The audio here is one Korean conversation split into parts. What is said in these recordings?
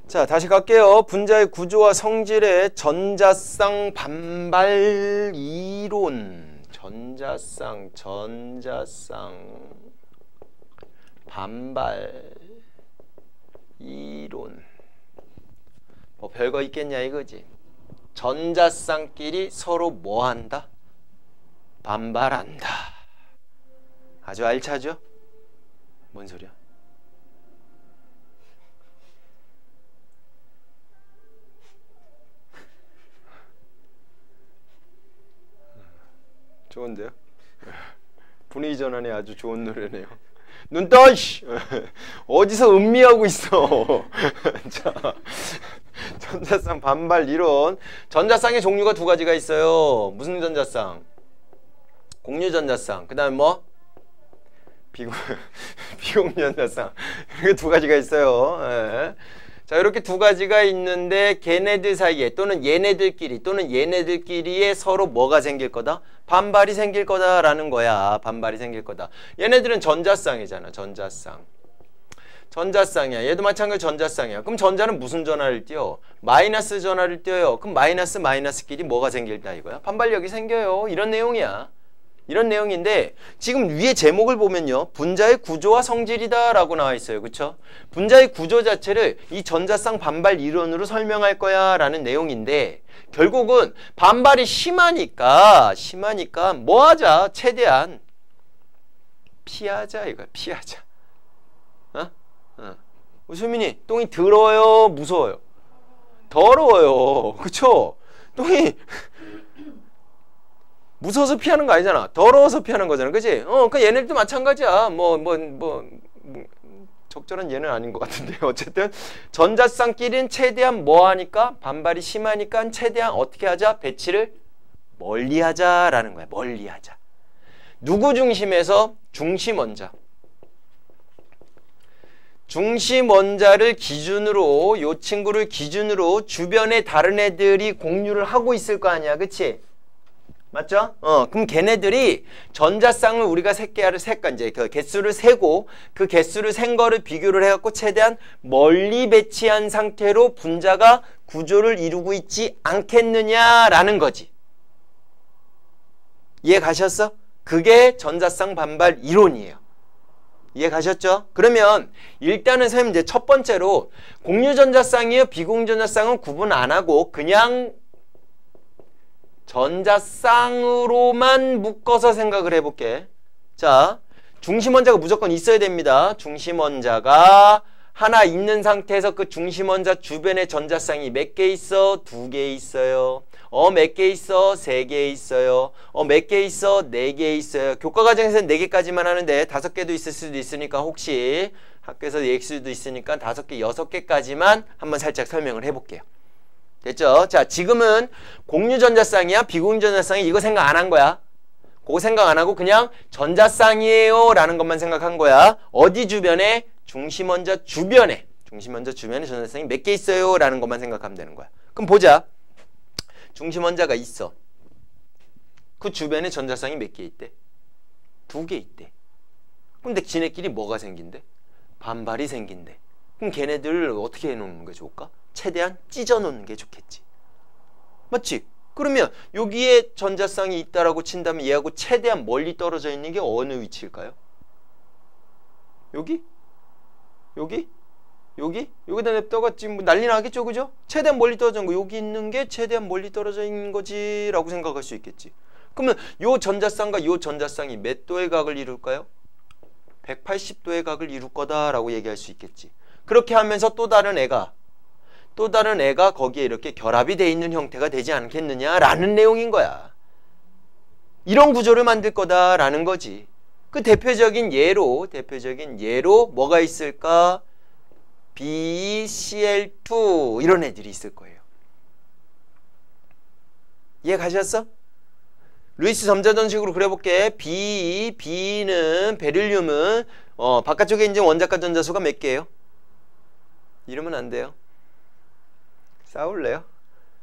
자, 다시 갈게요. 분자의 구조와 성질의 전자쌍 반발 이론. 전자쌍 반발 이론. 뭐 별거 있겠냐 이거지. 전자쌍끼리 서로 뭐 한다? 반발한다. 아주 알차죠? 뭔 소리야? 좋은데요? 분위기 전환에 아주 좋은 노래네요. 눈 떠! 어디서 음미하고 있어. 자, 전자쌍 반발 이론. 전자쌍의 종류가 두 가지가 있어요. 무슨 전자쌍? 공유 전자쌍. 그 다음에 뭐? 비공 전자쌍. 이렇게 두 가지가 있어요. 예. 자, 이렇게 두 가지가 있는데 걔네들 사이에 또는 얘네들끼리에 서로 뭐가 생길 거다? 반발이 생길 거다라는 거야. 반발이 생길 거다. 얘네들은 전자쌍이잖아. 전자쌍이야. 얘도 마찬가지로 전자쌍이야. 그럼 전자는 무슨 전하를 띄워? 마이너스 전하를 띄워요. 그럼 마이너스끼리 뭐가 생길다 이거야? 반발력이 생겨요. 이런 내용이야. 이런 내용인데 지금 위에 제목을 보면요. 분자의 구조와 성질이다 라고 나와 있어요. 그쵸? 분자의 구조 자체를 이 전자쌍 반발 이론으로 설명할 거야 라는 내용인데 결국은 반발이 심하니까 뭐 하자? 최대한 피하자 이거야. 피하자. 수민이 똥이 더러워요? 무서워요? 더러워요. 그쵸? 똥이 무서워서 피하는 거 아니잖아. 더러워서 피하는 거잖아. 그치? 그 얘네들도 마찬가지야. 적절한 예는 아닌 것 같은데. 어쨌든 전자쌍끼리는 최대한 뭐 하니까? 반발이 심하니까 최대한 어떻게 하자? 배치를 멀리 하자라는 거야. 멀리 하자. 누구 중심에서? 중심원자. 중심원자를 기준으로 요 친구를 기준으로 주변에 다른 애들이 공유를 하고 있을 거 아니야. 그치? 맞죠? 그럼 걔네들이 전자쌍을 우리가 이제 그 개수를 세고 그 개수를 센 거를 비교를 해갖고 최대한 멀리 배치한 상태로 분자가 구조를 이루고 있지 않겠느냐라는 거지. 이해 가셨어? 그게 전자쌍 반발 이론이에요. 이해 가셨죠? 그러면 일단은 선생님 이제 첫 번째로 공유전자쌍이요 비공유전자쌍은 구분 안 하고 그냥 전자쌍으로만 묶어서 생각을 해볼게. 자, 중심원자가 무조건 있어야 됩니다. 중심원자가 하나 있는 상태에서 그 중심원자 주변에 전자쌍이 몇 개 있어? 2개 있어요. 몇 개 있어? 3개 있어요. 몇 개 있어? 4개 있어요. 교과과정에서는 4개까지만 하는데 5개도 있을 수도 있으니까 혹시 학교에서 얘기할 수도 있으니까 5개, 6개까지만 한번 살짝 설명을 해볼게요. 됐죠? 자, 지금은 공유전자쌍이야? 비공유전자쌍이? 이거 생각 안 한 거야. 그거 생각 안 하고 그냥 전자쌍이에요 라는 것만 생각한 거야. 어디 주변에? 중심원자 주변에. 중심원자 주변에 전자쌍이 몇 개 있어요 라는 것만 생각하면 되는 거야. 그럼 보자. 중심원자가 있어. 그 주변에 전자쌍이 몇 개 있대? 2개 있대. 근데 지네끼리 뭐가 생긴대? 반발이 생긴대. 그럼 걔네들을 어떻게 해놓는 게 좋을까? 최대한 찢어놓는 게 좋겠지. 맞지? 그러면 여기에 전자쌍이 있다라고 친다면 얘하고 최대한 멀리 떨어져 있는 게 어느 위치일까요? 여기? 여기? 여기? 여기다 냅다가 지금 난리 나겠죠? 그죠? 최대한 멀리 떨어져 있는 거 여기 있는 게 최대한 멀리 떨어져 있는 거지 라고 생각할 수 있겠지. 그러면 요 전자쌍과 요 전자쌍이 몇 도의 각을 이룰까요? 180도의 각을 이룰 거다라고 얘기할 수 있겠지. 그렇게 하면서 또 다른 애가 거기에 이렇게 결합이 돼 있는 형태가 되지 않겠느냐라는 내용인 거야. 이런 구조를 만들 거다라는 거지. 그 대표적인 예로 뭐가 있을까? BCl2 이런 애들이 있을 거예요. 이해 가셨어? 루이스 점자전식으로 그려볼게. B는 베릴륨은 바깥쪽에 이제 원자가 전자수가 몇 개예요? 이러면 안 돼요. 싸울래요?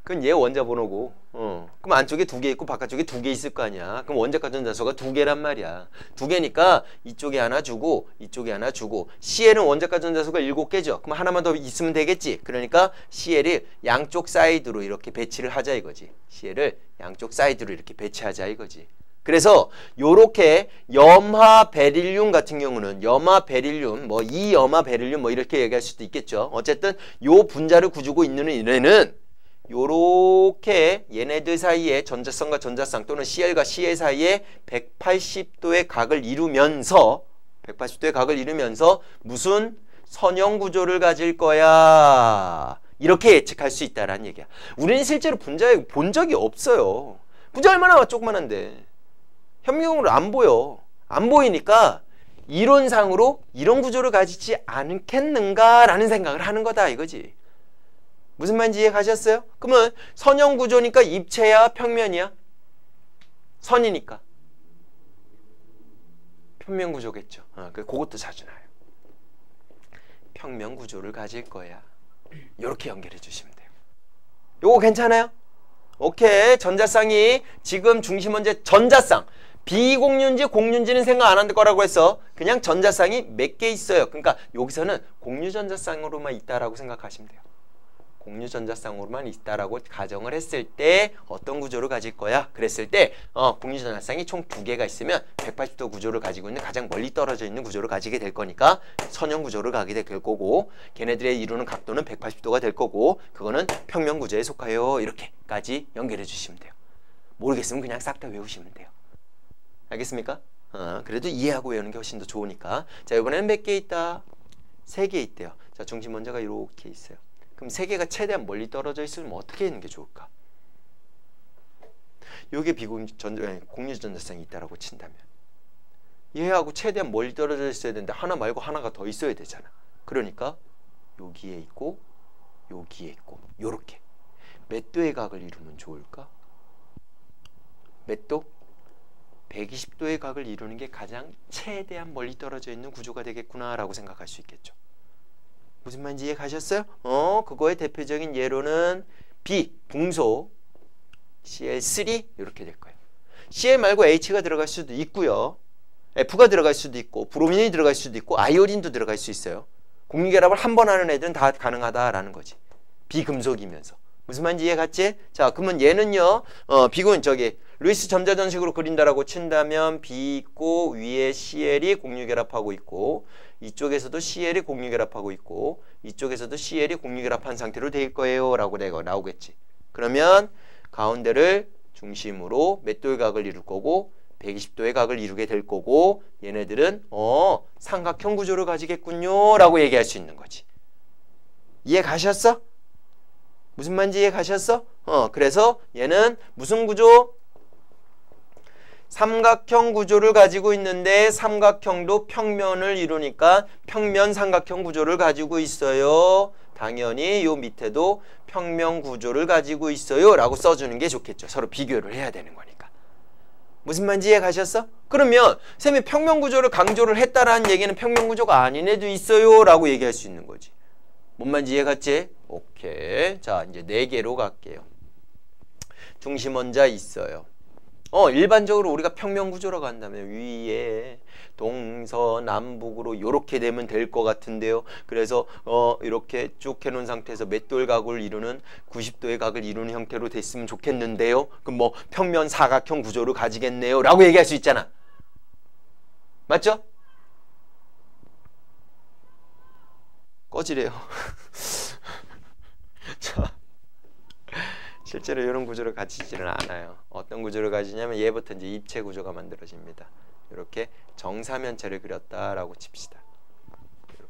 그건 얘 원자 번호고, 그럼 안쪽에 2개 있고 바깥쪽에 2개 있을 거 아니야. 그럼 원자가 전자수가 2개란 말이야. 2개니까 이쪽에 하나 주고 이쪽에 하나 주고, CL은 원자가 전자수가 7개죠. 그럼 하나만 더 있으면 되겠지. 그러니까 CL을 양쪽 사이드로 이렇게 배치를 하자 이거지. CL을 양쪽 사이드로 이렇게 배치하자 이거지. 그래서 요렇게 염화 베릴륨 같은 경우는 염화 베릴륨, 뭐 이염화 베릴륨 뭐 이렇게 얘기할 수도 있겠죠. 어쨌든 요 분자를 구주고 있는 얘네는 요렇게 얘네들 사이에 전자쌍과 전자쌍 또는 CL과 CL 사이에 180도의 각을 이루면서 무슨 선형 구조를 가질 거야. 이렇게 예측할 수 있다라는 얘기야. 우리는 실제로 분자에 본 적이 없어요. 분자 얼마나 조그만한데. 현미경으로 안 보여. 안 보이니까 이론상으로 이런 구조를 가지지 않겠는가라는 생각을 하는 거다 이거지. 무슨 말인지 이해 가셨어요? 그러면 선형 구조니까 입체야 평면이야? 선이니까 평면 구조겠죠. 그것도 자주 나요. 평면 구조를 가질 거야. 이렇게 연결해 주시면 돼요. 요거 괜찮아요? 오케이. 전자쌍이 지금 중심 원자 전자쌍 비공유인지 공유인지는 생각 안 할 거라고 했어. 그냥 전자쌍이 몇 개 있어요. 그러니까 여기서는 공유전자쌍으로만 있다라고 생각하시면 돼요. 공유전자쌍으로만 있다라고 가정을 했을 때 어떤 구조를 가질 거야? 그랬을 때 공유전자쌍이 총 2개가 있으면 180도 구조를 가지고 있는 가장 멀리 떨어져 있는 구조를 가지게 될 거니까 선형 구조를 가게 될 거고, 걔네들의 이루는 각도는 180도가 될 거고, 그거는 평면 구조에 속하여. 이렇게까지 연결해 주시면 돼요. 모르겠으면 그냥 싹 다 외우시면 돼요. 알겠습니까? 그래도 이해하고 외우는 게 훨씬 더 좋으니까. 자, 이번에는 몇 개 있다? 3개 있대요. 자, 중심 원자가 이렇게 있어요. 그럼 3개가 최대한 멀리 떨어져 있으면 어떻게 하는 게 좋을까? 요게 공유전자쌍이 있다라고 친다면 얘하고 최대한 멀리 떨어져 있어야 되는데 하나 말고 하나가 더 있어야 되잖아. 그러니까 여기에 있고 여기에 있고 요렇게 몇 도의 각을 이루면 좋을까? 몇 도? 120도의 각을 이루는 게 가장 최대한 멀리 떨어져 있는 구조가 되겠구나라고 생각할 수 있겠죠. 무슨 말인지 이해 가셨어요? 그거의 대표적인 예로는 B, 붕소 CL3 이렇게 될 거예요. CL 말고 H가 들어갈 수도 있고요. F가 들어갈 수도 있고 브로민이 들어갈 수도 있고 아이오딘도 들어갈 수 있어요. 공유결합을 한 번 하는 애들은 다 가능하다라는 거지. 비금속이면서. 무슨 말인지 이해 갔지? 자, 그러면 얘는요. 비군 루이스 점자전식으로 그린다라고 친다면 B 있고 위에 CL이 공유결합하고 있고 이쪽에서도 CL이 공유결합하고 있고 이쪽에서도 CL이 공유결합한 상태로 될 거예요 라고 내가 나오겠지. 그러면 가운데를 중심으로 몇 도의 각을 이룰 거고 120도의 각을 이루게 될 거고 얘네들은 삼각형 구조를 가지겠군요 라고 얘기할 수 있는 거지. 이해 가셨어? 무슨 말인지 이해 가셨어? 그래서 얘는 무슨 구조? 삼각형 구조를 가지고 있는데 삼각형도 평면을 이루니까 평면 삼각형 구조를 가지고 있어요. 당연히 요 밑에도 평면 구조를 가지고 있어요 라고 써주는 게 좋겠죠. 서로 비교를 해야 되는 거니까. 무슨 말인지 이해 가셨어? 그러면 쌤이 평면 구조를 강조를 했다라는 얘기는 평면 구조가 아닌 애도 있어요 라고 얘기할 수 있는 거지. 뭔 말인지 이해 갔지? 오케이. 자, 이제 4개로 갈게요. 중심 원자 있어요. 일반적으로 우리가 평면 구조라고 한다면 위에 동서남북으로 이렇게 되면 될 것 같은데요. 그래서 이렇게 쭉 해놓은 상태에서 몇 도의 각을 이루는 90도의 각을 이루는 형태로 됐으면 좋겠는데요. 그럼 뭐 평면 사각형 구조를 가지겠네요 라고 얘기할 수 있잖아. 맞죠? 꺼지래요. 자, 실제로 이런 구조를 가지지는 않아요. 어떤 구조를 가지냐면 얘부터 이제 입체 구조가 만들어집니다. 이렇게 정사면체를 그렸다라고 칩시다. 이렇게.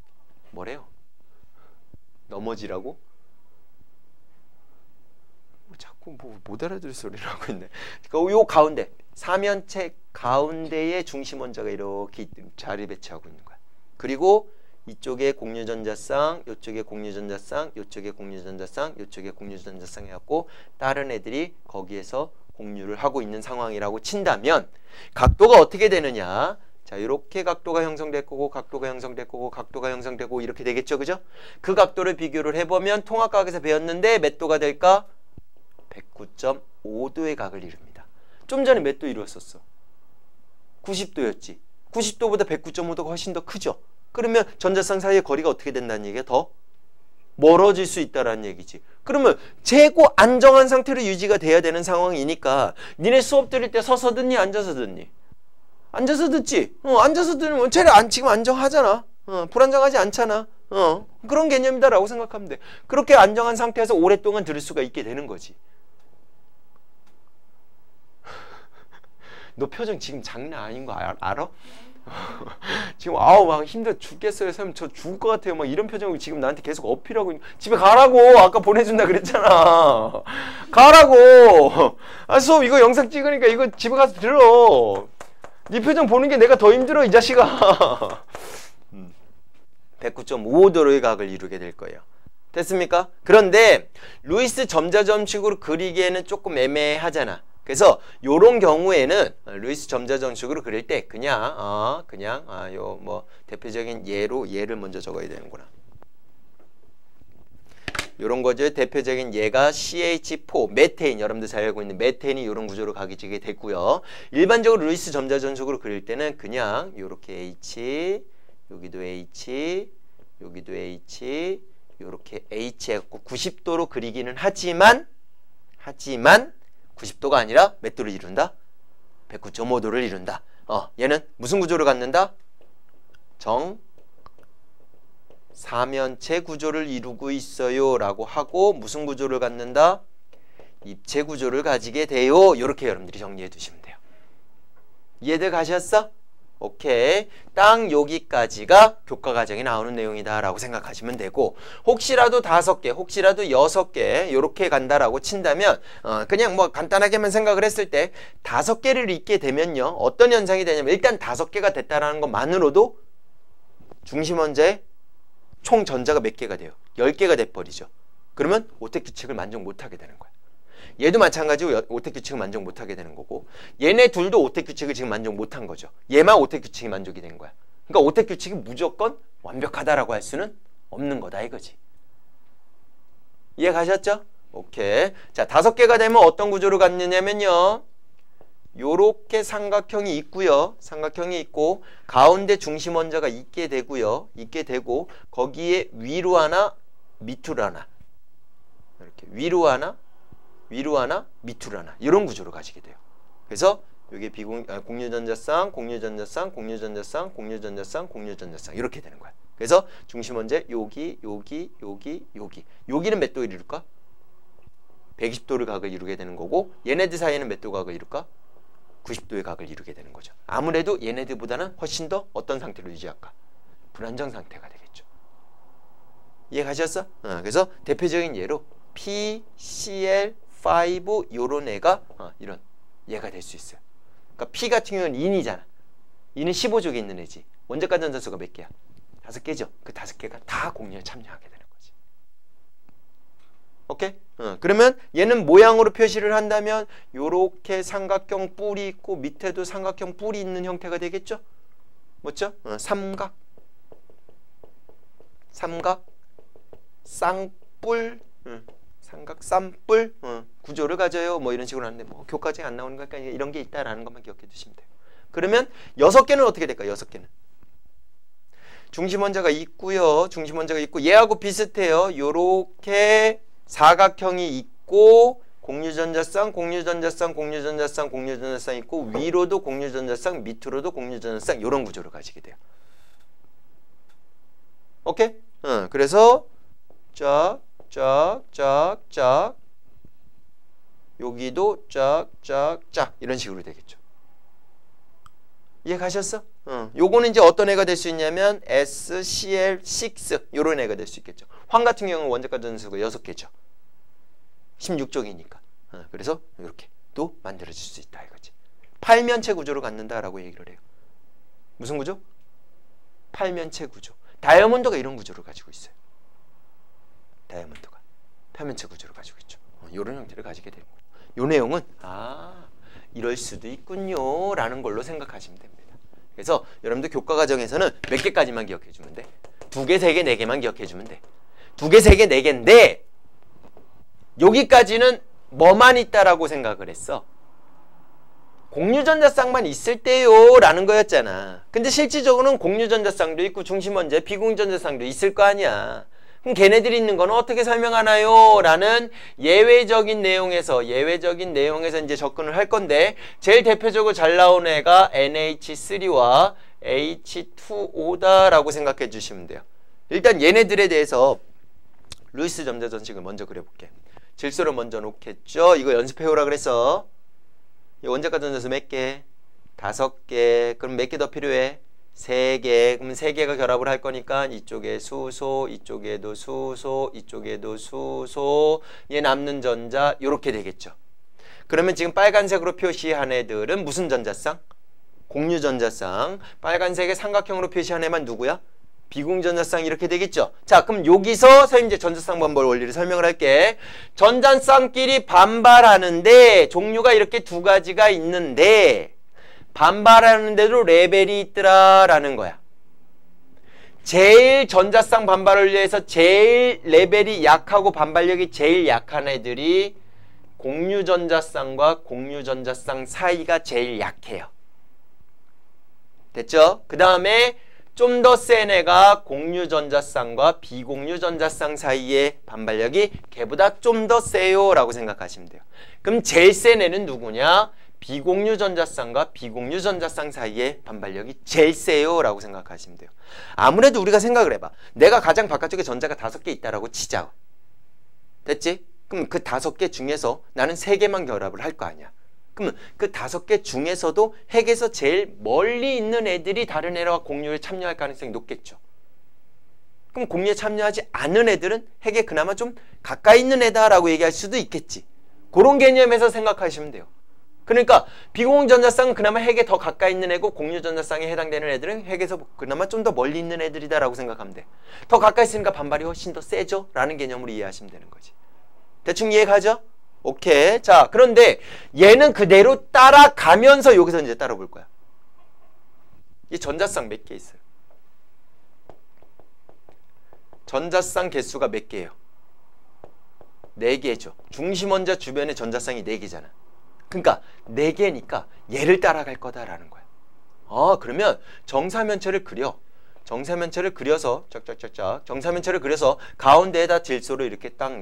뭐래요? 넘어지라고? 자꾸 못 알아들을 소리를 하고 있네. 그러니까 요 가운데 사면체 가운데에 중심 원자가 이렇게 자리 배치하고 있는 거야. 그리고 이쪽에 공유전자쌍, 이쪽에 공유전자쌍, 이쪽에 공유전자쌍, 이쪽에 공유전자쌍 해갖고 다른 애들이 거기에서 공유를 하고 있는 상황이라고 친다면 각도가 어떻게 되느냐? 자, 이렇게 각도가 형성될 거고 각도가 형성될 거고 각도가 형성되고 이렇게 되겠죠, 그죠? 그 각도를 비교를 해보면 통합과학에서 배웠는데 몇 도가 될까? 109.5도의 각을 이룹니다. 좀 전에 몇 도 이루었었어? 90도였지. 90도보다 109.5도가 훨씬 더 크죠. 그러면 전자쌍 사이의 거리가 어떻게 된다는 얘기야? 더 멀어질 수 있다라는 얘기지. 그러면 최고 안정한 상태로 유지가 돼야 되는 상황이니까 니네 수업 들을 때 서서 듣니? 앉아서 듣니? 앉아서 듣지. 앉아서 들으면 지금 안정하잖아. 불안정하지 않잖아. 그런 개념이다라고 생각하면 돼. 그렇게 안정한 상태에서 오랫동안 들을 수가 있게 되는 거지. 너 표정 지금 장난 아닌 거 알아? 지금 막 힘들어 죽겠어요. 선생님 저 죽을 것 같아요. 막 이런 표정을 지금 나한테 계속 어필하고 집에 가라고. 아까 보내준다 그랬잖아. 가라고. 수업 이거 영상 찍으니까 이거 집에 가서 들어. 네 표정 보는 게 내가 더 힘들어 이 자식아. 109.5도의 각을 이루게 될 거예요. 됐습니까? 그런데 루이스 점자점식으로 그리기에는 조금 애매하잖아. 그래서 요런 경우에는 루이스 점자점식으로 그릴 때 그냥 요 뭐 대표적인 예를 먼저 적어야 되는구나. 요런 거죠. 대표적인 예가 CH4 메테인, 여러분들 잘 알고 있는 메테인이 이런 구조로 각이지게 됐고요. 일반적으로 루이스 점자점식으로 그릴 때는 그냥 요렇게 H, 여기도 H, 여기도 H, 요렇게 H 해갖고 90도로 그리기는 하지만 90도가 아니라 몇 도를 이룬다? 109.5도를 이룬다. 얘는 무슨 구조를 갖는다? 사면체 구조를 이루고 있어요 라고 하고 무슨 구조를 갖는다? 입체 구조를 가지게 돼요. 이렇게 여러분들이 정리해 두시면 돼요. 이해들 가셨어? 오케이. 딱 여기까지가 교과과정에 나오는 내용이다 라고 생각하시면 되고, 혹시라도 5개, 혹시라도 6개 이렇게 간다라고 친다면 그냥 뭐 간단하게만 생각을 했을 때 5개를 읽게 되면요 어떤 현상이 되냐면, 일단 5개가 됐다라는 것만으로도 중심원자의 총 전자가 몇 개가 돼요? 10개가 돼버리죠. 그러면 오택 규칙을 만족 못하게 되는 거야. 얘도 마찬가지로 오택 규칙을 만족 못하게 되는 거고, 얘네 둘도 오택 규칙을 지금 만족 못한 거죠. 얘만 오택 규칙이 만족이 된 거야. 그러니까 오택 규칙이 무조건 완벽하다라고 할 수는 없는 거다 이거지. 이해 가셨죠? 오케이. 자, 5개가 되면 어떤 구조를 갖느냐면요, 요렇게 삼각형이 있고요. 삼각형이 있고 가운데 중심 원자가 있게 되고요. 있게 되고 거기에 위로 하나, 밑으로 하나, 이렇게 위로 하나, 밑으로 하나, 이런 구조를 가지게 돼요. 그래서 여기 공유전자쌍, 공유전자쌍, 공유전자쌍, 공유전자쌍, 공유전자쌍 이렇게 되는 거야. 그래서 중심 원자 여기, 여기는 몇 도 이룰까? 120도를 각을 이루게 되는 거고, 얘네들 사이에는 몇 도 각을 이룰까? 90도의 각을 이루게 되는 거죠. 아무래도 얘네들보다는 훨씬 더 어떤 상태로 유지할까? 불안정 상태가 되겠죠. 이해 가셨어? 그래서 대표적인 예로 PCl5 요런 애가 이런 얘가 될 수 있어요. 그러니까 P 같은 경우는 인이잖아. 인은 15족에 있는 애지. 원자간 전자수가 몇 개야? 5개죠. 그 5개가 다 공유에 참여하게 되는 거지. 오케이? 그러면 얘는 모양으로 표시를 한다면 요렇게 삼각형 뿔이 있고 밑에도 삼각형 뿔이 있는 형태가 되겠죠? 뭐죠? 삼각, 쌍뿔, 삼각, 쌍뿔 구조를 가져요. 뭐 이런 식으로 하는데 뭐 교과서에 안 나오는 거니까 이런 게 있다라는 것만 기억해 두시면 돼요. 그러면 6개는 어떻게 될까요? 6개는 중심 원자가 있고요. 중심 원자가 있고 얘하고 비슷해요. 요렇게 사각형이 있고 공유전자쌍, 공유전자쌍, 공유전자쌍, 공유전자쌍 있고 위로도 공유전자쌍, 밑으로도 공유전자쌍 이런 구조를 가지게 돼요. 오케이? 그래서 쫙 여기도 쫙 이런 식으로 되겠죠. 이해 가셨어? 요거는 이제 어떤 애가 될 수 있냐면 SCl6 요런 애가 될 수 있겠죠. 황 같은 경우는 원자간 전수가 6개죠. 16쪽이니까. 그래서 이렇게 또 만들어질 수 있다 이거지. 팔면체 구조를 갖는다라고 얘기를 해요. 무슨 구조? 팔면체 구조. 다이아몬드가 이런 구조를 가지고 있어요. 다이아몬드가 팔면체 구조를 가지고 있죠. 이런 형태를 가지게 되는 거예요. 이 내용은 이럴 수도 있군요 라는 걸로 생각하시면 됩니다. 그래서 여러분들 교과 과정에서는 몇 개까지만 기억해 주면 돼? 2개, 3개, 4개만 기억해 주면 돼. 2개, 3개, 4개인데 여기까지는 뭐만 있다라고 생각을 했어? 공유전자쌍만 있을 때요 라는 거였잖아. 근데 실질적으로는 공유전자쌍도 있고 중심원자, 비공유전자쌍도 있을 거 아니야. 그럼 걔네들이 있는 거는 어떻게 설명하나요? 라는 예외적인 내용에서 이제 접근을 할 건데, 제일 대표적으로 잘 나오는 애가 NH3와 H2O다라고 생각해 주시면 돼요. 일단 얘네들에 대해서 루이스 점자전식을 먼저 그려볼게. 질소를 먼저 놓겠죠. 이거 연습해오라 그랬어. 이 원자과 전자수 몇 개? 5개. 그럼 몇 개 더 필요해? 3개. 그럼 3개가 결합을 할 거니까 이쪽에 수소, 이쪽에도 수소, 이쪽에도 수소. 얘 남는 전자 요렇게 되겠죠. 그러면 지금 빨간색으로 표시한 애들은 무슨 전자쌍? 공유전자쌍. 빨간색의 삼각형으로 표시한 애만 누구야? 비공전자쌍 이렇게 되겠죠. 자, 그럼 여기서 선생님 이제 전자쌍 반발 원리를 설명을 할게. 전자쌍끼리 반발하는데 종류가 이렇게 2가지가 있는데 반발하는데도 레벨이 있더라라는 거야. 제일 전자쌍 반발 원리에서 제일 레벨이 약하고 반발력이 제일 약한 애들이 공유전자쌍과 공유전자쌍 사이가 제일 약해요. 됐죠? 그 다음에 좀 더 센 애가 공유전자쌍과 비공유전자쌍 사이의 반발력이 걔보다 좀 더 세요 라고 생각하시면 돼요. 그럼 제일 센 애는 누구냐? 비공유전자쌍과 비공유전자쌍 사이의 반발력이 제일 세요 라고 생각하시면 돼요. 아무래도 우리가 생각을 해봐. 내가 가장 바깥쪽에 전자가 5개 있다라고 치자. 됐지? 그럼 그 5개 중에서 나는 3개만 결합을 할 거 아니야. 그러면 그 5개 중에서도 핵에서 제일 멀리 있는 애들이 다른 애와 공유에 참여할 가능성이 높겠죠. 그럼 공유에 참여하지 않는 애들은 핵에 그나마 좀 가까이 있는 애다라고 얘기할 수도 있겠지. 그런 개념에서 생각하시면 돼요. 그러니까 비공유전자쌍은 그나마 핵에 더 가까이 있는 애고 공유전자쌍에 해당되는 애들은 핵에서 그나마 좀 더 멀리 있는 애들이다라고 생각하면 돼. 더 가까이 있으니까 반발이 훨씬 더 세죠? 라는 개념으로 이해하시면 되는 거지. 대충 이해가죠? 오케이. 자, 그런데 얘는 그대로 따라가면서 여기서 이제 따라 볼 거야. 이 전자쌍 몇 개 있어요? 전자쌍 개수가 몇 개예요? 4개죠. 중심원자 주변에 전자쌍이 4개잖아. 그러니까 4개니까 얘를 따라갈 거다라는 거야. 그러면 정사면체를 그려. 정사면체를 그려서 쫙쫙쫙쫙 정사면체를 그려서 가운데에다 질소를 이렇게 딱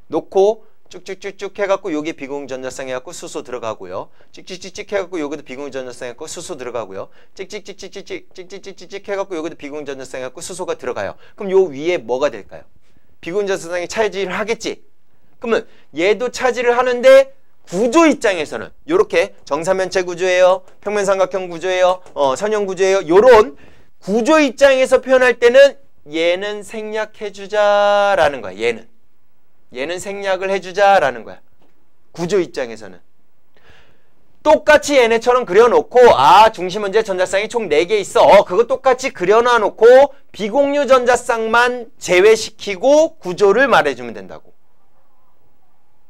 놓고 쭉쭉쭉쭉 해갖고 여기 비공유전자쌍 해갖고 수소 들어가고요. 찍찍찍찍 해갖고 여기도 비공유전자쌍 해갖고 수소 들어가고요. 찍찍찍찍찍찍찍찍찍 해갖고 여기도 비공유전자쌍 해갖고 수소가 들어가요. 그럼 요 위에 뭐가 될까요? 비공유전자쌍이 차지를 하겠지. 그러면 얘도 차지를 하는데 구조 입장에서는 요렇게 정사면체 구조예요. 평면삼각형 구조예요. 선형 구조예요. 요런 구조 입장에서 표현할 때는 얘는 생략해주자라는 거야. 얘는 생략을 해주자라는 거야. 구조 입장에서는. 똑같이 얘네처럼 그려놓고 중심원자 전자쌍이 총 4개 있어. 그거 똑같이 그려놔놓고 비공유 전자쌍만 제외시키고 구조를 말해주면 된다고.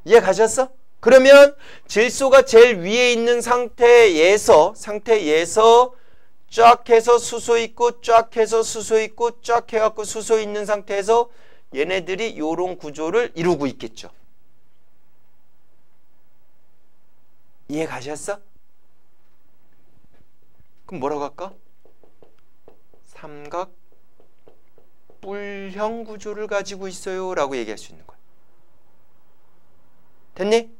이해 가셨어? 그러면 질소가 제일 위에 있는 상태에서 쫙 해서 수소 있고 쫙 해서 수소 있고 쫙 해갖고 수소 있는 상태에서 얘네들이 요런 구조를 이루고 있겠죠. 이해 가셨어? 그럼 뭐라고 할까? 삼각 뿔형 구조를 가지고 있어요 라고 얘기할 수 있는 거야. 됐니?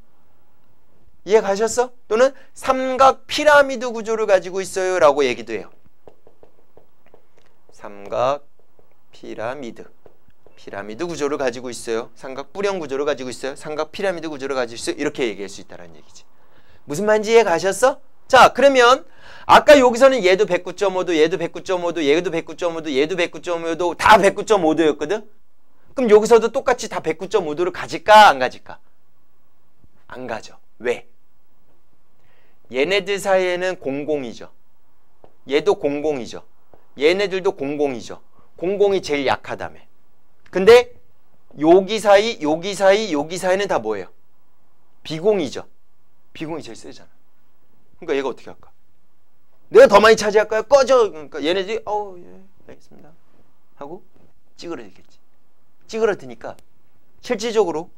이해 가셨어? 또는 삼각 피라미드 구조를 가지고 있어요 라고 얘기도 해요. 삼각 피라미드 구조를 가지고 있어요. 삼각 뿔형 구조를 가지고 있어요. 삼각 피라미드 구조를 가지고 있어요. 이렇게 얘기할 수 있다는 얘기지. 무슨 말인지 이해 가셨어? 자, 그러면 아까 여기서는 얘도 109.5도, 얘도 109.5도, 얘도 109.5도, 얘도 109.5도 다 109.5도였거든? 그럼 여기서도 똑같이 다 109.5도를 가질까? 안 가질까? 안 가죠. 왜? 얘네들 사이에는 00이죠. 얘도 00이죠. 얘네들도 00이죠. 00이 제일 약하다며. 근데 여기 사이는 다 뭐예요? 비공이죠. 비공이 제일 세잖아. 그러니까 얘가 어떻게 할까? 내가 더 많이 차지할까요? 꺼져! 그러니까 얘네들이 예, 알겠습니다 하고 찌그러지겠지. 찌그러지니까 실질적으로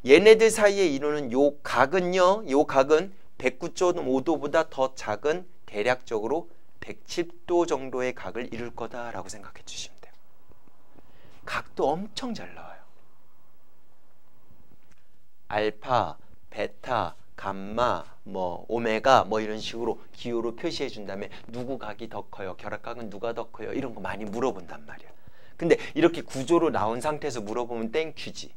얘네들 사이에 이루는 요 각은요. 요 각은 109.5도보다 더 작은 대략적으로 110도 정도의 각을 이룰 거다라고 생각해 주시면 돼요. 각도 엄청 잘 나와요. 알파, 베타, 감마, 뭐 오메가 뭐 이런 식으로 기호로 표시해 준 다음에 누구 각이 더 커요? 결합각은 누가 더 커요? 이런 거 많이 물어본단 말이야. 근데 이렇게 구조로 나온 상태에서 물어보면 땡큐지.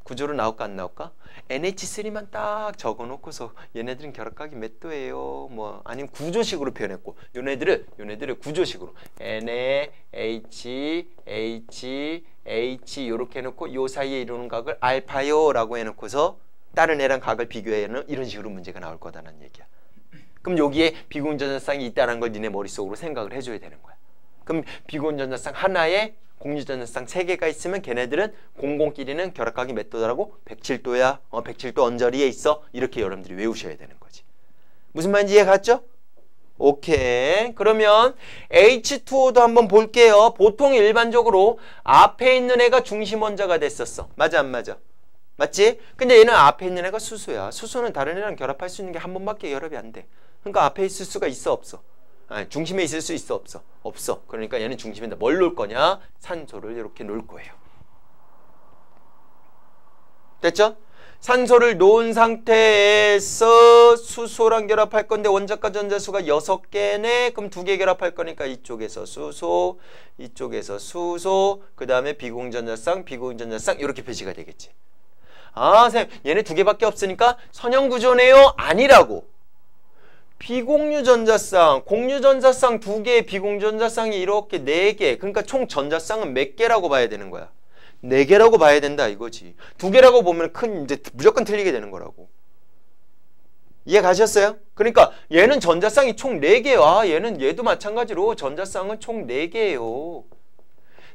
구조로 나올까 안 나올까? NH3만 딱 적어놓고서 얘네들은 결합각이 몇 도예요? 뭐 아니면 구조식으로 표현했고 요네들을 구조식으로 NaH, H 요렇게 해놓고 요 사이에 이루는 각을 알파요 라고 해놓고서 다른 애랑 각을 비교해는 이런 식으로 문제가 나올 거다라는 얘기야. 그럼 여기에 비공전자쌍이 있다는 걸 니네 머릿속으로 생각을 해줘야 되는 거야. 그럼 비공전자쌍 하나에 공유전자쌍 3개가 있으면 걔네들은 공공끼리는 결합각이 몇 도라고? 107도야. 107도 언저리에 있어. 이렇게 여러분들이 외우셔야 되는 거지. 무슨 말인지 이해 갔죠? 오케이. 그러면 H2O도 한번 볼게요. 보통 일반적으로 앞에 있는 애가 중심원자가 됐었어. 맞아 안 맞아? 맞지? 근데 얘는 앞에 있는 애가 수소야. 수소는 다른 애랑 결합할 수 있는 게 한 번밖에 결합이 안 돼. 그러니까 앞에 있을 수가 있어 없어? 아니, 중심에 있을 수 있어 없어? 없어. 그러니까 얘는 중심에다 뭘 놓을 거냐? 산소를 이렇게 놓을 거예요. 됐죠? 산소를 놓은 상태에서 수소랑 결합할 건데 원자과 전자수가 6개네. 그럼 2개 결합할 거니까 이쪽에서 수소, 이쪽에서 수소, 그 다음에 비공전자쌍, 비공전자쌍 이렇게 표시가 되겠지. 아, 선생님 얘네 2개밖에 없으니까 선형구조네요? 아니라고. 비공유전자쌍, 공유전자쌍 2개, 비공전자쌍이 이렇게 4개. 그러니까 총 전자쌍은 몇 개라고 봐야 되는 거야? 4개라고 봐야 된다 이거지. 2개라고 보면 이제 무조건 틀리게 되는 거라고. 이해 가셨어요? 그러니까 얘는 전자쌍이 총 4개야. 얘도 마찬가지로 전자쌍은 총 4개예요.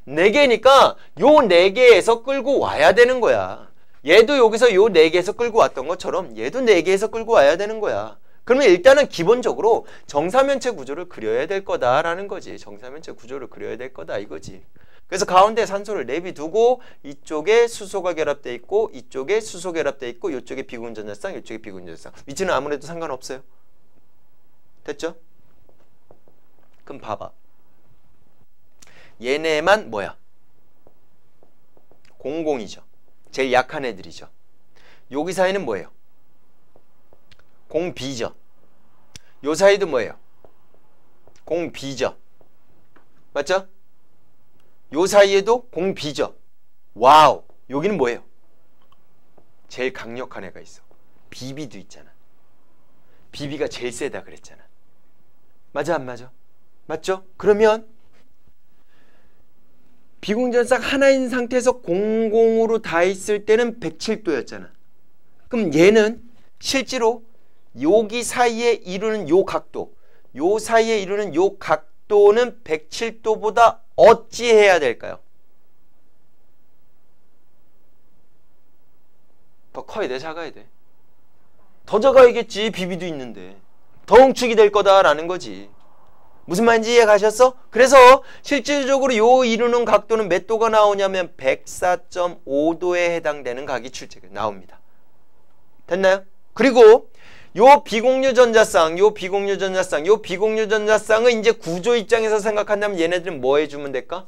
4개니까 요 4개에서 끌고 와야 되는 거야. 얘도 여기서 요 4개에서 끌고 왔던 것처럼 얘도 4개에서 끌고 와야 되는 거야. 그러면 일단은 기본적으로 정사면체 구조를 그려야 될 거다라는 거지. 정사면체 구조를 그려야 될 거다 이거지. 그래서 가운데 산소를 내비두고 이쪽에 수소가 결합되어 있고 이쪽에 수소 결합되어 있고 이쪽에 비공전자쌍 이쪽에 비공전자쌍. 위치는 아무래도 상관없어요. 됐죠? 그럼 봐봐. 얘네만 뭐야? 공공이죠. 제일 약한 애들이죠. 여기 사이는 뭐예요? 공비죠. 요 사이도 뭐예요? 공비죠. 맞죠? 요 사이에도 공비죠. 와우. 여기는 뭐예요? 제일 강력한 애가 있어. 비비도 있잖아. 비비가 제일 세다 그랬잖아. 맞아 안 맞아? 맞죠? 그러면 비공전자쌍 하나인 상태에서 공공으로 다 있을 때는 107도였잖아. 그럼 얘는 실제로 여기 사이에 이루는 요 각도, 요 사이에 이루는 요 각도는 107도보다 어찌 해야 될까요? 더 커야 돼, 작아야 돼? 더 작아야겠지. 비비도 있는데. 더 응축이 될 거다라는 거지. 무슨 말인지 이해 가셨어? 그래서 실질적으로 요 이루는 각도는 몇 도가 나오냐면 104.5도에 해당되는 각이 나옵니다. 됐나요? 그리고 요 비공유전자쌍, 요 비공유전자쌍을 이제 구조 입장에서 생각한다면 얘네들은 뭐 해주면 될까?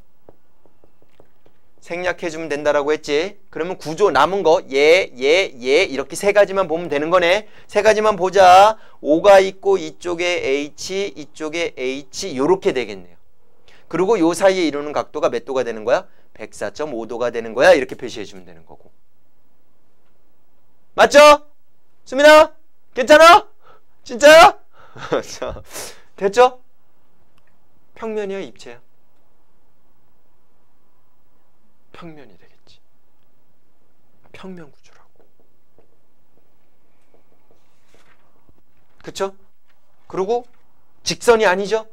생략해주면 된다라고 했지. 그러면 구조 남은 거 얘 이렇게 3가지만 보면 되는 거네. 3가지만 보자. O가 있고 이쪽에 H, 이쪽에 H 요렇게 되겠네요. 그리고 요 사이에 이루는 각도가 몇 도가 되는 거야? 104.5도가 되는 거야. 이렇게 표시해주면 되는 거고. 맞죠? 수민아? 괜찮아? 진짜야? 자, 됐죠? 평면이야, 입체야? 평면이 되겠지. 평면 구조라고. 그쵸? 그리고 직선이 아니죠?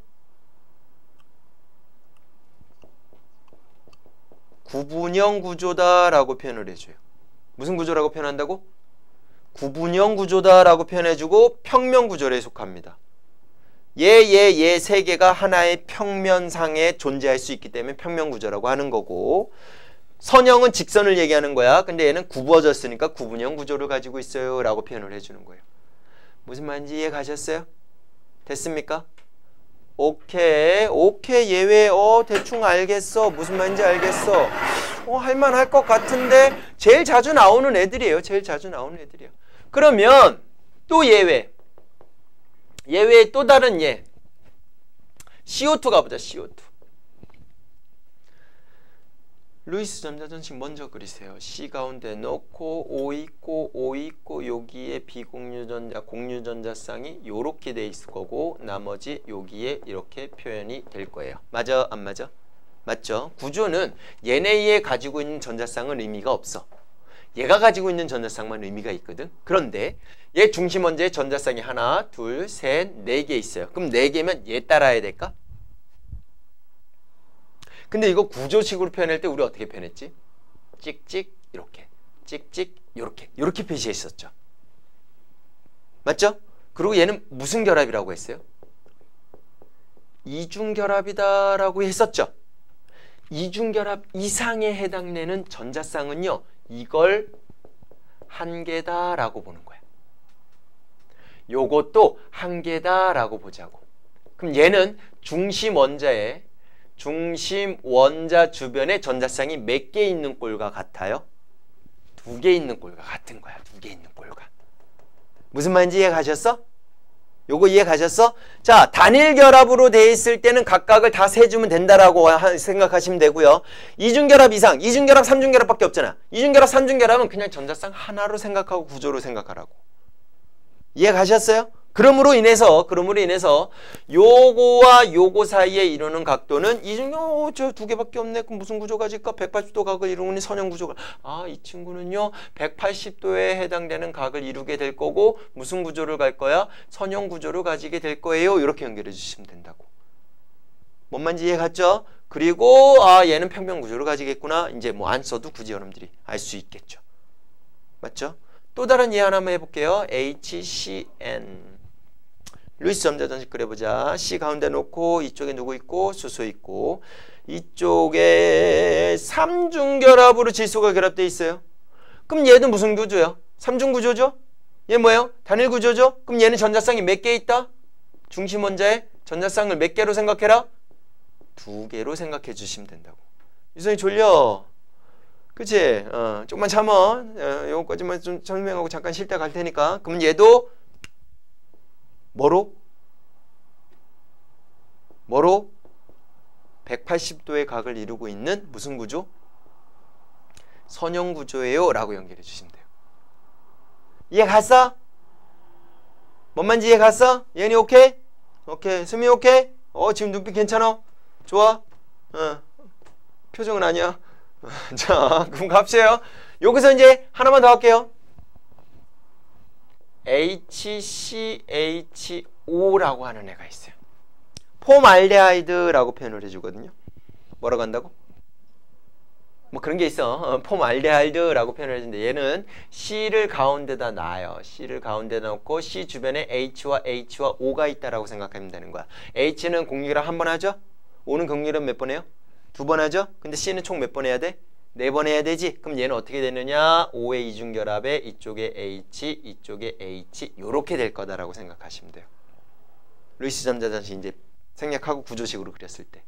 구분형 구조다라고 표현을 해줘요. 무슨 구조라고 표현한다고? 구분형 구조다라고 표현해주고 평면 구조에 속합니다. 얘 3개가 하나의 평면상에 존재할 수 있기 때문에 평면 구조라고 하는 거고, 선형은 직선을 얘기하는 거야. 근데 얘는 굽어졌으니까 구분형 구조를 가지고 있어요 라고 표현을 해주는 거예요. 무슨 말인지 이해 가셨어요? 됐습니까? 오케이 예외. 대충 알겠어. 무슨 말인지 알겠어. 할만할 것 같은데 제일 자주 나오는 애들이에요. 제일 자주 나오는 애들이에요. 그러면 또 예외. 예외의 또 다른 예. CO2 가보자. CO2. 루이스 점자전식 먼저 그리세요. C 가운데 넣고 O 있고 여기에 비공유전자 공유전자쌍이 요렇게 돼 있을 거고 나머지 여기에 이렇게 표현이 될 거예요. 맞아? 안 맞아? 맞죠? 구조는 얘네에 가지고 있는 전자쌍은 의미가 없어. 얘가 가지고 있는 전자쌍만 의미가 있거든. 그런데 얘 중심 원자의 전자쌍이 하나, 둘, 셋, 네 개 있어요. 그럼 네 개면 얘 따라야 될까? 근데 이거 구조식으로 표현할 때 우리 어떻게 표현했지? 찍찍 이렇게, 찍찍 이렇게 표시했었죠. 맞죠? 그리고 얘는 무슨 결합이라고 했어요? 이중결합이다라고 했었죠. 이중결합 이상에 해당되는 전자쌍은요. 이걸 한 개다라고 보는 거야. 요것도 한 개다라고 보자고. 그럼 얘는 중심 원자 주변에 전자쌍이 몇 개 있는 꼴과 같아요? 2개 있는 꼴과 같은 거야. 2개 있는 꼴과. 무슨 말인지 이해 가셨어? 요거 이해 가셨어? 자, 단일 결합으로 돼 있을 때는 각각을 다 세주면 된다라고 생각하시면 되고요. 이중결합 이상, 이중결합, 삼중결합밖에 없잖아. 이중결합, 삼중결합은 그냥 전자쌍 하나로 생각하고 구조로 생각하라고. 이해 가셨어요? 그럼으로 인해서 요거와 요거 사이에 이루는 각도는 저 2개밖에 없네. 그럼 무슨 구조 가질까? 180도 각을 이루는 선형 구조가. 이 친구는요 180도에 해당되는 각을 이루게 될 거고 무슨 구조를 갈 거야? 선형 구조를 가지게 될 거예요. 이렇게 연결해 주시면 된다고. 뭔 말인지 이해 갔죠? 그리고 얘는 평면 구조를 가지겠구나. 이제 뭐 안 써도 굳이 여러분들이 알 수 있겠죠. 맞죠? 또 다른 예 하나만 해볼게요. HCN. 루이스 점자전식 그려보자. C 가운데 놓고 이쪽에 누구 있고 수소 있고 이쪽에 삼중결합으로 질소가 결합되어 있어요. 그럼 얘도 무슨 구조야? 삼중구조죠? 얘 뭐예요? 단일구조죠? 그럼 얘는 전자쌍이 몇 개 있다? 중심 원자에 전자쌍을 몇 개로 생각해라? 2개로 생각해 주시면 된다고. 유선이 졸려. 그치? 조금만 참아. 요거까지만 좀 설명하고 잠깐 쉴 때 갈 테니까. 그럼 얘도 뭐로? 180도의 각을 이루고 있는 무슨 구조? 선형 구조예요 라고 연결해 주시면 돼요. 이해 갔어? 뭔 말인지 이해 갔어? 예은이 오케이? 오케이. 수미 오케이? 지금 눈빛 괜찮아? 좋아? 표정은 아니야. 자, 그럼 갑시다. 여기서 이제 하나만 더 할게요. HCHO라고 하는 애가 있어요. 폼알데하이드라고 표현을 해주거든요. 뭐라고 한다고? 뭐 그런 게 있어. 폼알데하이드라고 표현을 해주는데 얘는 C를 가운데다 놔요. C를 가운데다 놓고 C 주변에 H와 O가 있다라고 생각하면 되는 거야. H는 공유결합 한 번 하죠? O는 공유결합 몇 번 해요? 2번 하죠? 근데 C는 총 몇 번 해야 돼? 4번 해야 되지? 그럼 얘는 어떻게 되느냐? O의 이중결합에 이쪽에 H, 이쪽에 H 요렇게 될 거다라고 생각하시면 돼요. 루이스 점자전식 이제 생략하고 구조식으로 그렸을 때.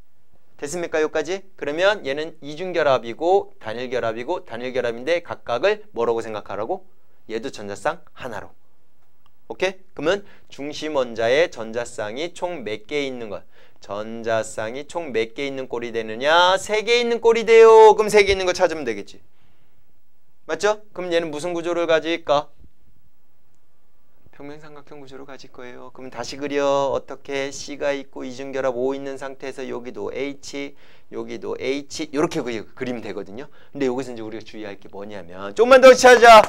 됐습니까? 여기까지? 그러면 얘는 이중결합이고 단일결합이고 단일결합인데 각각을 뭐라고 생각하라고? 얘도 전자쌍 하나로. 오케이? 그러면 중심 원자의 전자쌍이 총 몇 개 있는 것? 전자쌍이 총 몇 개 있는 꼴이 되느냐? 3개 있는 꼴이 돼요. 그럼 3개 있는 거 찾으면 되겠지. 맞죠? 그럼 얘는 무슨 구조를 가질까? 평면삼각형 구조를 가질 거예요. 그럼 다시 그려. 어떻게? C가 있고 이중결합 O 있는 상태에서 여기도 H, 여기도 H 이렇게 그리면 되거든요. 근데 여기서 이제 우리가 주의할 게 뭐냐면 좀만 더 찾아.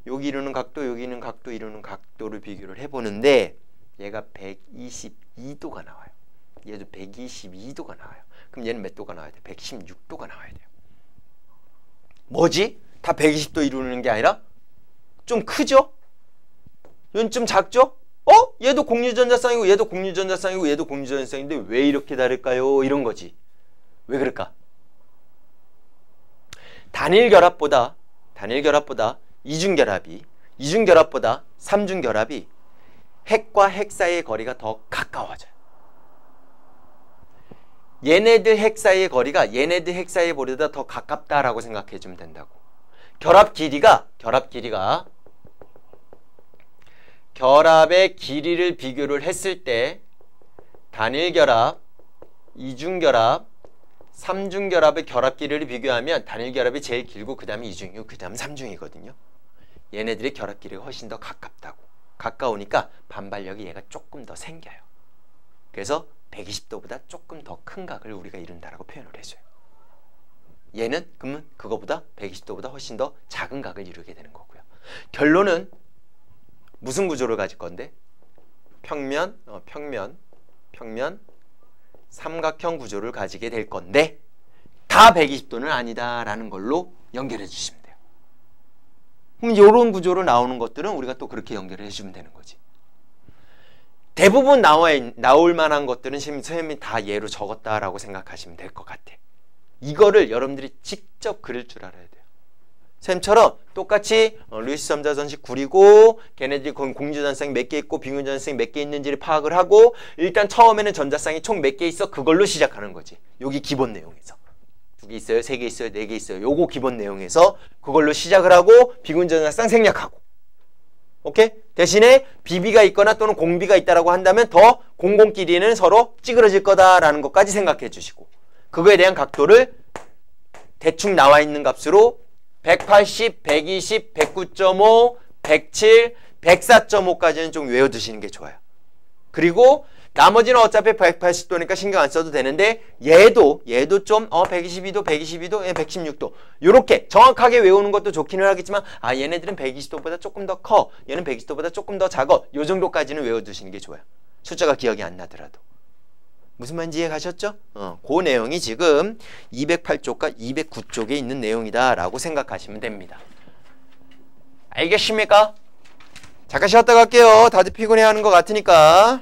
여기 이루는 각도, 여기 있는 각도, 이루는 각도를 비교를 해보는데 얘가 122도가 나와요. 얘도 122도가 나와요. 그럼 얘는 몇 도가 나와야 돼? 116도가 나와야 돼요. 뭐지? 다 120도 이루는 게 아니라 좀 크죠? 얘는 좀 작죠? 얘도 공유전자쌍이고 얘도 공유전자쌍이고 얘도 공유전자쌍인데 왜 이렇게 다를까요? 이런 거지. 왜 그럴까? 단일 결합보다 이중 결합보다 삼중 결합이 핵과 핵 사이의 거리가 더 가까워져요. 얘네들 핵 사이의 거리가 얘네들 핵 사이의 거리보다 더 가깝다라고 생각해 주면 된다고. 결합의 길이를 비교를 했을 때 단일 결합, 이중 결합, 삼중 결합의 결합 길이를 비교하면 단일 결합이 제일 길고 그 다음에 이중이고 그 다음에 삼중이거든요. 얘네들의 결합 길이가 훨씬 더 가깝다고. 가까우니까 반발력이 얘가 조금 더 생겨요. 그래서 120도보다 조금 더 큰 각을 우리가 이룬다라고 표현을 해줘요. 얘는 그러면 그거보다 120도보다 훨씬 더 작은 각을 이루게 되는 거고요. 결론은 무슨 구조를 가질 건데? 평면, 삼각형 구조를 가지게 될 건데 다 120도는 아니다라는 걸로 연결해 주시면 돼요. 그럼 이런 구조로 나오는 것들은 우리가 또 그렇게 연결을 해주면 되는 거지. 대부분 나올 만한 것들은 선생님이 다 예로 적었다라고 생각하시면 될 것 같아. 이거를 여러분들이 직접 그릴 줄 알아야 돼요. 선생님처럼 똑같이 루이스 점자전식 구리고 걔네들이 공유전자쌍이 몇 개 있고 비공유전자쌍이 몇 개 있는지를 파악을 하고 일단 처음에는 전자쌍이 총 몇 개 있어 그걸로 시작하는 거지. 여기 기본 내용에서 2개 있어요, 3개 있어요, 4개 있어요. 요거 기본 내용에서 그걸로 시작을 하고 비공유전자쌍 생략하고. 오케이? 대신에 비비가 있거나 또는 공비가 있다라고 한다면 더 공공끼리는 서로 찌그러질 거다라는 것까지 생각해 주시고 그거에 대한 각도를 대충 나와 있는 값으로 180, 120, 109.5, 107, 104.5까지는 좀 외워두시는 게 좋아요. 그리고 나머지는 어차피 180도니까 신경 안 써도 되는데 얘도 좀 122도, 122도, 116도 이렇게 정확하게 외우는 것도 좋기는 하겠지만 얘네들은 120도보다 조금 더 커, 얘는 120도보다 조금 더 작아 요 정도까지는 외워두시는 게 좋아요. 숫자가 기억이 안 나더라도. 무슨 말인지 이해 가셨죠? 그 내용이 지금 208쪽과 209쪽에 있는 내용이다 라고 생각하시면 됩니다. 알겠습니까? 잠깐 쉬었다 갈게요. 다들 피곤해하는 것 같으니까.